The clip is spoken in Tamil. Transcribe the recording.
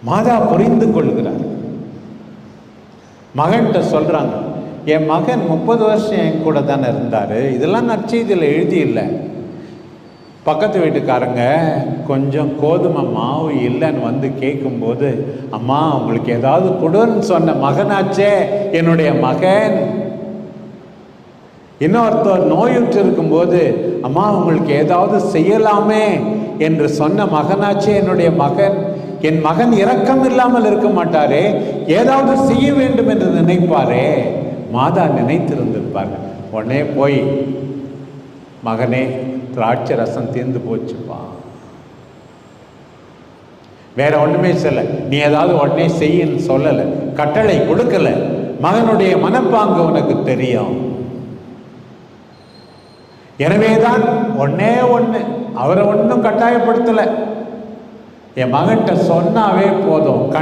மாதா புரிந்து கொள்கிறார். மகன்கிட்ட சொல்றாங்க, என் மகன் 30 வருஷம் என் கூட தானே இருந்தார், இதெல்லாம் நற்செய்தியில் எழுதி இல்லை. பக்கத்து வீட்டுக்காரங்க கொஞ்சம் கோதுமை மாவு இல்லைன்னு வந்து கேட்கும்போது, அம்மா உங்களுக்கு ஏதாவது கொடுன்னு சொன்ன மகனாச்சே என்னுடைய மகன். இன்னொருத்தர் நோயுற்று இருக்கும்போது, அம்மா உங்களுக்கு ஏதாவது செய்யலாமே என்று சொன்ன மகனாச்சே என்னுடைய மகன். என் மகன் இரக்கம் இல்லாமல் இருக்க மாட்டாரே, ஏதாவது செய்ய வேண்டும் என்று நினைப்பாரே. மாதா நினைத்திருந்திருப்பார். உடனே போய், மகனே திராட்சை ரசம் தீர்ந்து போச்சுப்பா, வேற ஒண்ணுமே சொல்ல, நீ ஏதாவது உடனே செய்யன்னு சொல்லலை, கட்டளை கொடுக்கல. மகனுடைய மனப்பாங்கு உனக்கு தெரியும். எனவேதான் ஒன்னே ஒன்று, அவரை ஒன்றும் கட்டாயப்படுத்தலை. என் மகன்கிட்ட சொன்னாவே போதும்,